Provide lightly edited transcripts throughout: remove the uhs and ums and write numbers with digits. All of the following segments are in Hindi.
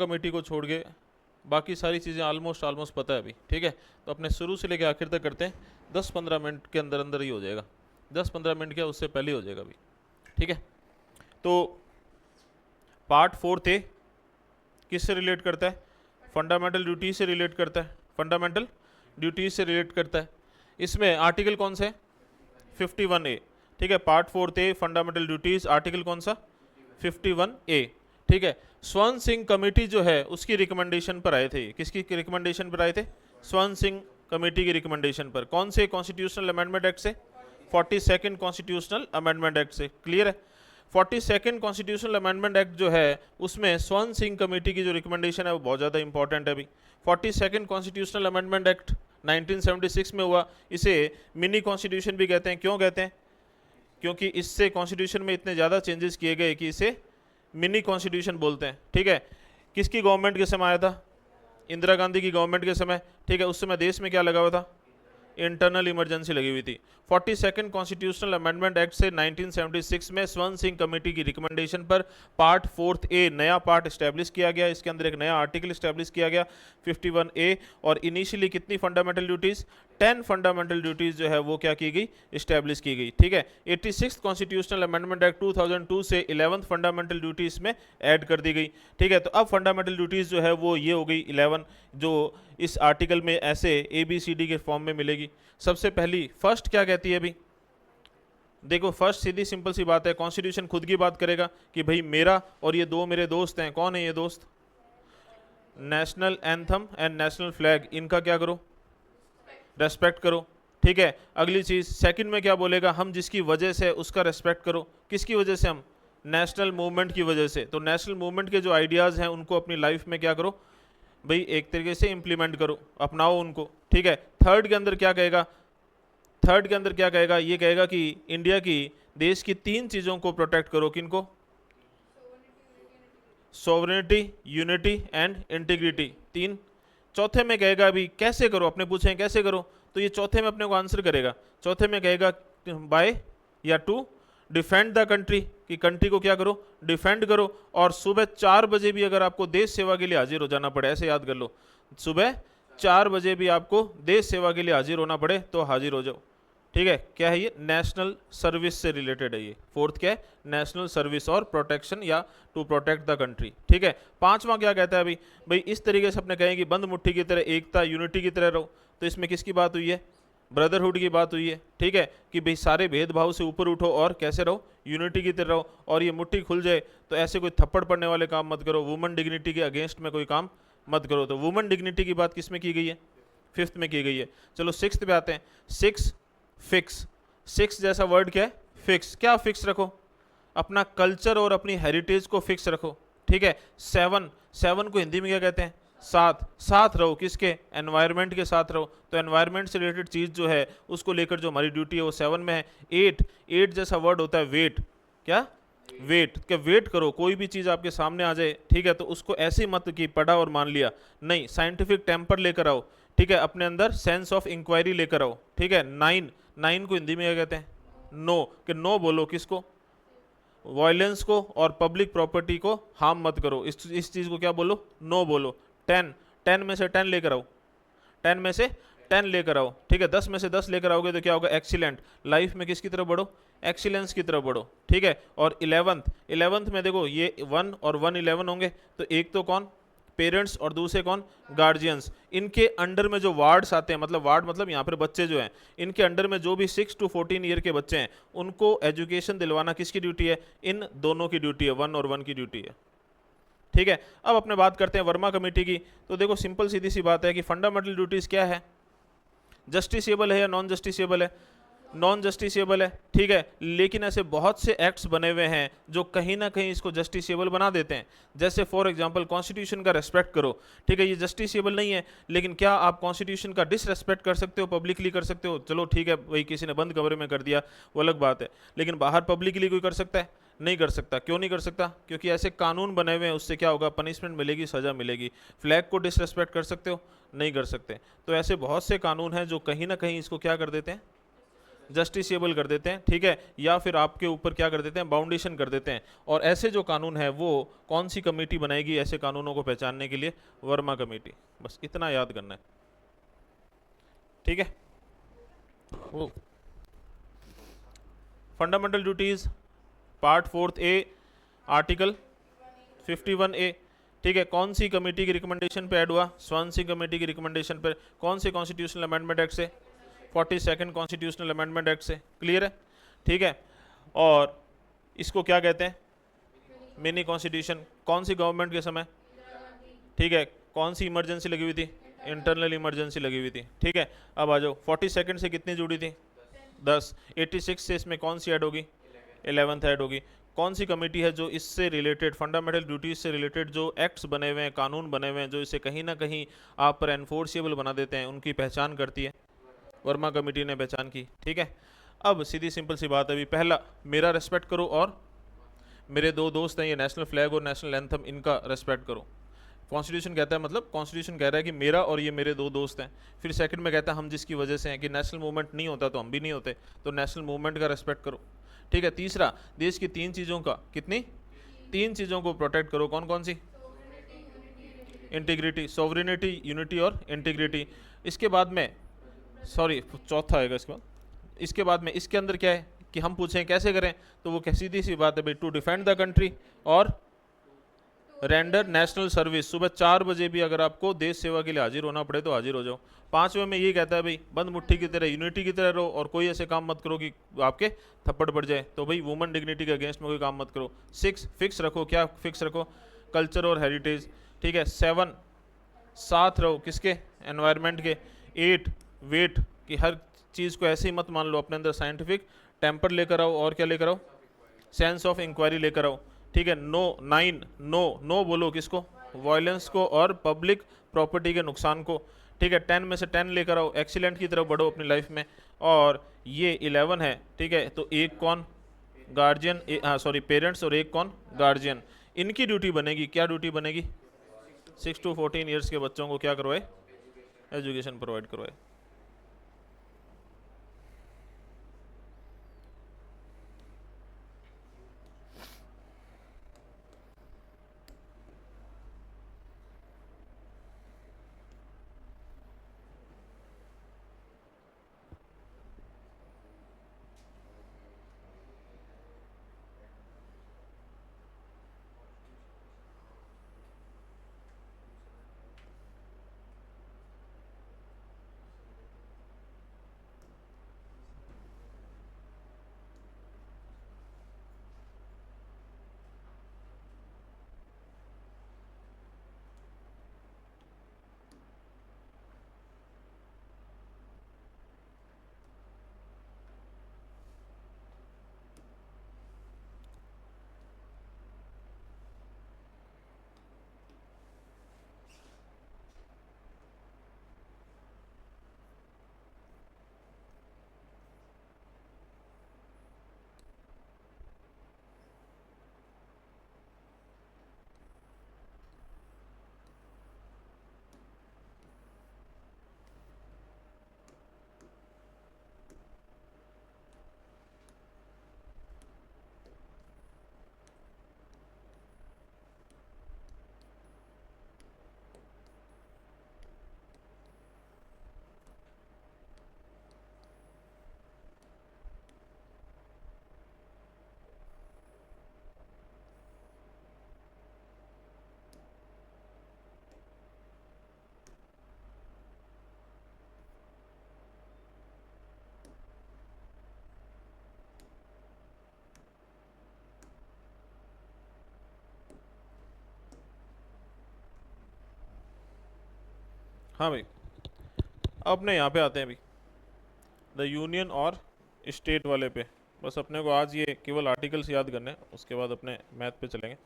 कमेटी को छोड़ के बाकी सारी चीज़ें ऑलमोस्ट पता है अभी, ठीक है। तो अपने शुरू से लेकर आखिर तक करते हैं, 10-15 मिनट के अंदर अंदर ही हो जाएगा, 10-15 मिनट क्या उससे पहले हो जाएगा अभी, ठीक है। तो पार्ट 4 किससे रिलेट करता है? फंडामेंटल ड्यूटी से रिलेट करता है, फंडामेंटल ड्यूटी से रिलेट करता है। इसमें आर्टिकल कौन सा है? 51A, ठीक है। पार्ट 4 फंडामेंटल ड्यूटीज, आर्टिकल कौन सा? 51A, ठीक है। स्वर्ण सिंह कमेटी जो है उसकी रिकमेंडेशन पर आए थे। किसकी रिकमेंडेशन पर आए थे? स्वर्ण सिंह कमेटी की रिकमेंडेशन पर। कौन से कॉन्स्टिट्यूशनल अमेंडमेंट एक्ट से? 42nd कॉन्स्टिट्यूशनल अमेंडमेंट एक्ट से। क्लियर है? 42nd कॉन्स्टिट्यूशनल अमेंडमेंट एक्ट जो है उसमें स्वर्ण सिंह कमेटी की जो रिकमेंडेशन है वो बहुत ज़्यादा इंपॉर्टेंट है अभी। 42nd कॉन्स्टिट्यूशनल अमेंडमेंट एक्ट 1976 में हुआ। इसे मिनी कॉन्स्टिट्यूशन भी कहते हैं। क्यों कहते हैं? क्योंकि इससे कॉन्स्टिट्यूशन में इतने ज़्यादा चेंजेस किए गए कि इसे मिनी कॉन्स्टिट्यूशन बोलते हैं, ठीक है। किसकी गवर्नमेंट के समय आया था? इंदिरा गांधी की गवर्नमेंट के समय, ठीक है। उस समय देश में क्या लगा हुआ था? इंटरनल इमरजेंसी लगी हुई थी। 42nd कॉन्स्टिट्यूशनल अमेंडमेंट एक्ट से 1976 में स्वर्ण सिंह कमेटी की रिकमेंडेशन पर पार्ट 4A नया पार्ट इस्टेब्लिश किया गया। इसके अंदर एक नया आर्टिकल इस्टेब्लिश किया गया 51A। और इनिशियली कितनी फंडामेंटल ड्यूटीज? 10 फंडामेंटल ड्यूटीज जो है वो क्या की गई? इस्टेब्लिश की गई, ठीक है। 86th कॉन्स्टिट्यूशनल अमेंडमेंट एक्ट 2002 से 11th फंडामेंटल ड्यूटीज में ऐड कर दी गई, ठीक है। तो अब फंडामेंटल ड्यूटीज जो है वो ये हो गई 11, जो इस आर्टिकल में ऐसे ABCD के फॉर्म में मिलेगी। सबसे पहली फर्स्ट क्या कहती है अभी? देखो फर्स्ट सीधी सिंपल सी बात है, कॉन्स्टिट्यूशन खुद की बात करेगा कि भाई मेरा और ये दो मेरे दोस्त हैं। कौन है ये दोस्त? National anthem and national flag, इनका क्या करो? रेस्पेक्ट करो, ठीक है। अगली चीज सेकंड में क्या बोलेगा? हम जिसकी वजह से उसका रेस्पेक्ट करो। किसकी वजह से? हम नेशनल मूवमेंट की वजह से। तो नेशनल मूवमेंट के जो आइडियाज हैं उनको अपनी लाइफ में क्या करो भाई? एक तरीके से इंप्लीमेंट करो, अपनाओ उनको, ठीक है। थर्ड के अंदर क्या कहेगा? थर्ड के अंदर क्या कहेगा? ये कहेगा कि इंडिया की देश की 3 चीजों को प्रोटेक्ट करो। किनको? Sovereignty, unity and integrity, 3। चौथे में कहेगा अभी कैसे करो? अपने पूछें कैसे करो, तो ये चौथे में अपने को आंसर करेगा। चौथे में कहेगा बाय या टू डिफेंड द कंट्री, कि कंट्री को क्या करो? डिफेंड करो। और सुबह 4 बजे भी अगर आपको देश सेवा के लिए हाजिर हो जाना पड़े, ऐसे याद कर लो, सुबह 4 बजे भी आपको देश सेवा के लिए हाजिर होना पड़े तो हाजिर हो जाओ, ठीक है। क्या है ये? नेशनल सर्विस से रिलेटेड है ये। फोर्थ क्या है? नेशनल सर्विस और प्रोटेक्शन या टू प्रोटेक्ट द कंट्री, ठीक है। पांचवा क्या कहता है अभी? भाई इस तरीके से अपने कहें कि बंद मुट्ठी की तरह, एकता यूनिटी की तरह रहो। तो इसमें किसकी बात हुई है? ब्रदरहुड की बात हुई है, ठीक है। कि भाई सारे भेदभाव से ऊपर उठो और कैसे रहो? यूनिटी की तरह रहो। और ये मुट्ठी खुल जाए तो ऐसे कोई थप्पड़ पड़ने वाले काम मत करो, वुमन डिग्निटी के अगेंस्ट में कोई काम मत करो। तो वुमन डिग्निटी की बात किस में की गई है? 5th में की गई है। चलो 6th पे आते हैं। 6 फिक्स। 6 जैसा वर्ड क्या है? फिक्स। क्या फिक्स रखो? अपना कल्चर और अपनी हेरिटेज को फिक्स रखो, ठीक है। 7 को हिंदी में क्या कहते हैं? साथ रहो। किसके? एनवायरनमेंट के साथ रहो। तो एनवायरनमेंट से रिलेटेड चीज जो है उसको लेकर जो हमारी ड्यूटी है वो 7 में है। 8 जैसा वर्ड होता है वेट। क्या? वेट। क्या वेट करो? कोई भी चीज आपके सामने आ जाए, ठीक है, तो उसको ऐसे मत कि पढ़ा और मान लिया, नहीं, साइंटिफिक टेम्पर लेकर आओ, ठीक है। अपने अंदर सेंस ऑफ इंक्वायरी लेकर आओ, ठीक है। 9 को हिंदी में क्या कहते हैं? नो। कि नो बोलो किसको? वायलेंस को और पब्लिक प्रॉपर्टी को हार्म मत करो। इस चीज को क्या बोलो? नो बोलो। 10 में से 10 लेकर आओ। 10 में से 10 लेकर आओ, ठीक है। 10 में से 10 लेकर आओगे तो क्या होगा? एक्सीलेंट। लाइफ में किसकी तरफ बढ़ो? एक्सीलेंस की तरफ बढ़ो, ठीक है। और 11th में देखो ये 1 और 111 होंगे, तो एक तो कौन? पेरेंट्स, और दूसरे कौन? गार्जियंस। इनके अंडर में जो वार्ड्स आते हैं, मतलब वार्ड मतलब यहाँ पर बच्चे जो हैं, इनके अंडर में जो भी 6 to 14 ईयर के बच्चे हैं उनको एजुकेशन दिलवाना किसकी ड्यूटी है? इन दोनों की ड्यूटी है, 1 और 1 की ड्यूटी है, ठीक है। अब अपने बात करते हैं वर्मा कमेटी की। तो देखो सिंपल सीधी सी बात है कि फंडामेंटल ड्यूटीज क्या है? जस्टिसेबल है या नॉन जस्टिसेबल है? नॉन जस्टिसेबल है, ठीक है। लेकिन ऐसे बहुत से एक्ट्स बने हुए हैं जो कहीं ना कहीं इसको जस्टिसेबल बना देते हैं। जैसे फॉर एग्जांपल कॉन्स्टिट्यूशन का रेस्पेक्ट करो, ठीक है। ये जस्टिसेबल नहीं है, लेकिन क्या आप कॉन्स्टिट्यूशन का डिसरेस्पेक्ट कर सकते हो? पब्लिकली कर सकते हो, चलो ठीक है भाई, किसी ने बंद कमरे में कर दिया वो अलग बात है। लेकिन बाहर पब्लिकली कोई कर सकता है? नहीं कर सकता। क्यों नहीं कर सकता? क्योंकि ऐसे कानून बने हुए हैं, उससे क्या होगा? पनिशमेंट मिलेगी, सजा मिलेगी। फ्लैग को डिसरेस्पेक्ट कर सकते हो? नहीं कर सकते। तो ऐसे बहुत से कानून हैं जो कहीं ना कहीं इसको क्या कर देते हैं? जस्टिसेबल कर देते हैं, ठीक है, या फिर आपके ऊपर क्या कर देते हैं, बाउंडेशन कर देते हैं। और ऐसे जो कानून है वो कौन सी कमेटी बनाएगी ऐसे कानूनों को पहचानने के लिए? वर्मा कमेटी। बस इतना याद करना है, ठीक है। वो फंडामेंटल ड्यूटीज पार्ट 4 ए आर्टिकल 51 ए, ठीक है, कौन सी कमेटी की रिकमेंडेशन पे ऐड हुआ? स्वानसी कमेटी की रिकमेंडेशन पर। कौन से कॉन्स्टिट्यूशनल अमेंडमेंट एक्ट से? 42nd कॉन्स्टिट्यूशनल अमेंडमेंट एक्ट से। क्लियर है, ठीक है। और इसको क्या कहते हैं? Mini constitution. कौन सी गवर्नमेंट के समय? ठीक है। कौन सी इमरजेंसी लगी हुई थी? इंटरनल इमरजेंसी लगी हुई थी, ठीक है। अब आ जाओ, 42nd से कितनी जुड़ी थी? 10। 86 से इसमें कौन सी ऐड होगी? 11th ऐड होगी। कौन सी कमेटी है जो इससे रिलेटेड, फंडामेंटल ड्यूटीज से रिलेटेड जो एक्ट्स बने हुए हैं, कानून बने हुए हैं, जो इसे कहीं ना कहीं आप पर एनफोर्सेबल बना देते हैं, उनकी पहचान करती है? वर्मा कमेटी ने पहचान की, ठीक है। अब सीधी सिंपल सी बात है, अभी पहला, मेरा रेस्पेक्ट करो, और मेरे दो दोस्त हैं, ये नेशनल फ्लैग और नेशनल एंथम, इनका रेस्पेक्ट करो। कॉन्स्टिट्यूशन कहता है, मतलब कॉन्स्टिट्यूशन कह रहा है कि मेरा और ये मेरे दो दोस्त हैं। फिर सेकंड में कहता है हम जिसकी वजह से हैं, कि नेशनल मूवमेंट नहीं होता तो हम भी नहीं होते, तो नेशनल मूवमेंट का रेस्पेक्ट करो, ठीक है। तीसरा, देश की 3 चीज़ों का, कितनी? 3 चीज़ों को प्रोटेक्ट करो। कौन कौन सी? इंटीग्रिटी, सोवरेनिटी, यूनिटी और इंटीग्रिटी। इसके बाद में, सॉरी चौथा आएगा इसके बाद। इसके बाद में इसके अंदर क्या है कि हम पूछें कैसे करें, तो वो सीधी सी बात है भाई, टू डिफेंड द कंट्री और रेंडर नेशनल सर्विस। सुबह 4 बजे भी अगर आपको देश सेवा के लिए हाजिर होना पड़े तो हाजिर हो जाओ। 5वें में ये कहता है भाई, बंद मुट्ठी की तरह, यूनिटी की तरह रहो, और कोई ऐसे काम मत करो कि आपके थप्पड़ पड़ जाए, तो भाई वुमेन डिग्निटी के अगेंस्ट में कोई काम मत करो। 6 फिक्स रखो, क्या फिक्स रखो? कल्चर और हेरिटेज, ठीक है। 7 साथ रहो, किसके? एनवायरनमेंट के। 8 वेट, कि हर चीज़ को ऐसे ही मत मान लो, अपने अंदर साइंटिफिक टेम्पर लेकर आओ, और क्या लेकर आओ? सेंस ऑफ इंक्वायरी लेकर आओ, ठीक है। 9 नो, नो बोलो किसको? वायलेंस को और पब्लिक प्रॉपर्टी के नुकसान को, ठीक है। 10 में से 10 लेकर आओ, एक्सीलेंट की तरफ बढ़ो अपनी लाइफ में। और ये 11 है, ठीक है, तो एक कौन? गार्जियन, सॉरी पेरेंट्स, और एक कौन? गार्जियन। इनकी ड्यूटी बनेगी, क्या ड्यूटी बनेगी? 6 to 14 ईयर्स के बच्चों को क्या करवाए? एजुकेशन प्रोवाइड करवाए। हाँ भाई, अपने यहाँ पे आते हैं अभी, द यूनियन और स्टेट वाले पे। बस अपने को आज ये केवल आर्टिकल्स याद करने हैं, उसके बाद अपने मैथ पे चलेंगे।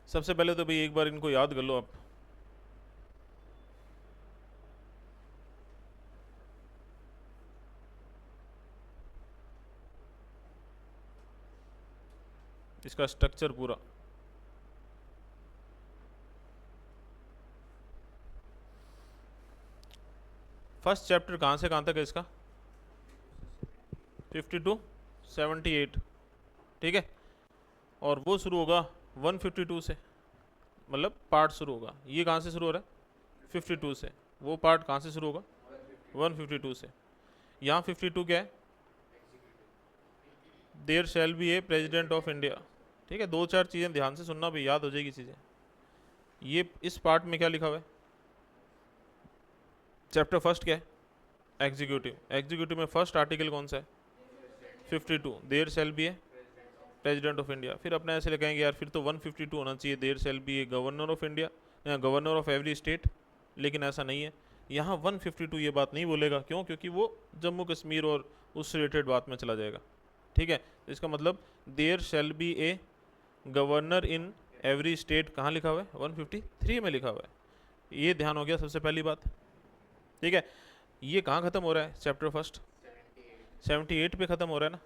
सबसे पहले तो भाई एक बार इनको याद कर लो आप। इसका स्ट्रक्चर पूरा। फर्स्ट चैप्टर कहाँ से कहाँ तक है इसका? 50 to 78, ठीक है। और वो शुरू होगा 152 से, मतलब पार्ट शुरू होगा। ये कहाँ से शुरू हो रहा है? 52 से। वो पार्ट कहाँ से शुरू होगा? 152 से। यहाँ 52 क्या है? There shall be a president of India, ठीक है। दो चार चीज़ें ध्यान से सुनना भी, याद हो जाएगी चीज़ें। ये इस पार्ट में क्या लिखा हुआ है? चैप्टर फर्स्ट क्या है? एग्जीक्यूटिव। एग्जीक्यूटिव में फर्स्ट आर्टिकल कौन सा है? 52, there shall be a president of India. फिर अपने ऐसे लगाएंगे यार, फिर तो 152 होना चाहिए, there shall be a governor of India, governor of every state. लेकिन ऐसा नहीं है, यहाँ 152 ये बात नहीं बोलेगा। क्यों? क्योंकि वो जम्मू कश्मीर और उससे रिलेटेड बात में चला जाएगा, ठीक है। तो इसका मतलब there shall be a governor in every state कहाँ लिखा हुआ है? 153 में लिखा हुआ है। ये ध्यान हो गया सबसे पहली बात, ठीक है। ये कहाँ ख़त्म हो रहा है? चैप्टर फर्स्ट 78 पे ख़त्म हो रहा है ना।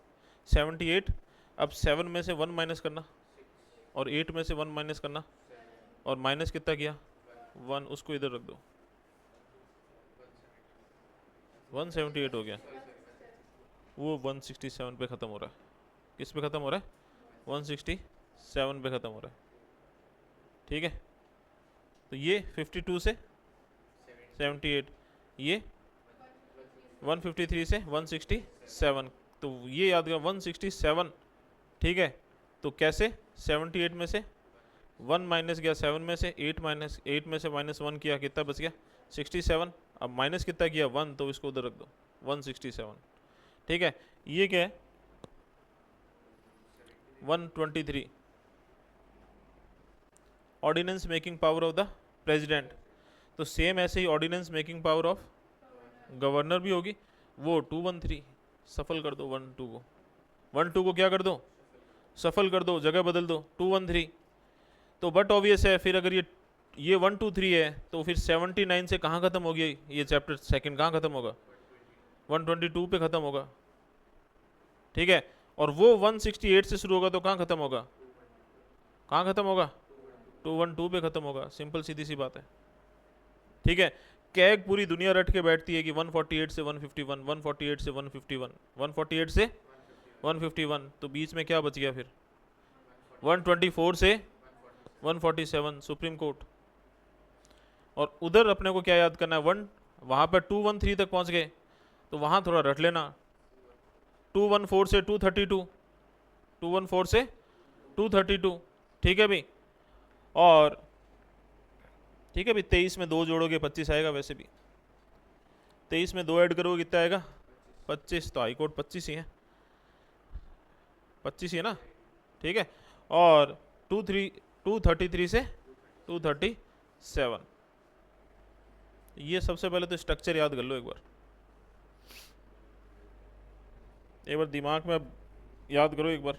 78। अब 7 में से 1 माइनस करना और 8 में से 1 माइनस करना, और माइनस कितना किया? 1। उसको इधर रख दो, 178 हो गया। वो 167 पे ख़त्म हो रहा है। किस पे ख़त्म हो रहा है? 167 पे ख़त्म हो रहा है, ठीक है। तो ये 52 से 78, ये 153 से 167। तो ये याद कर 167, ठीक है। तो कैसे? 78 में से 1 माइनस गया, 7 में से 8 माइनस 8 में से -1 किया, कितना बच गया? 67। अब माइनस कितना किया? 1, तो इसको उधर रख दो, 167, ठीक है। ये क्या है? 123, ordinance making power of the president. तो सेम ऐसे ही ordinance making power of governor भी होगी। वो 213 सफल कर दो, 12 को, 12 को क्या कर दो? सफल कर दो, जगह बदल दो, 213। तो बट ऑब्वियस है, फिर अगर ये 123 है तो फिर 79 से कहाँ ख़त्म होगी? ये चैप्टर सेकंड कहाँ ख़त्म होगा? 122 पे ख़त्म होगा, ठीक है। और वो 168 से शुरू होगा तो कहाँ ख़त्म होगा? कहाँ ख़त्म होगा? 212 पे ख़त्म होगा। सिंपल सीधी सी बात है, ठीक है। कैग पूरी दुनिया रट के बैठती है कि 148 से 151, 148 से 151, 148 से 151, तो बीच में क्या बच गया फिर? 124 से 147 सुप्रीम कोर्ट। और उधर अपने को क्या याद करना है? वहाँ पर 213 तक पहुँच गए, तो वहाँ थोड़ा रट लेना। 214 से 232, 214 से 232, ठीक है भाई। और ठीक है भाई, 23 में 2 जोड़ोगे 25 आएगा। वैसे भी 23 में 2 ऐड करोगे कितना आएगा? 25। तो हाई कोर्ट 25 ही है, 25 ही है ना, ठीक है। और 233 से 237। ये सबसे पहले तो स्ट्रक्चर याद कर लो एक बार दिमाग में याद करो एक बार।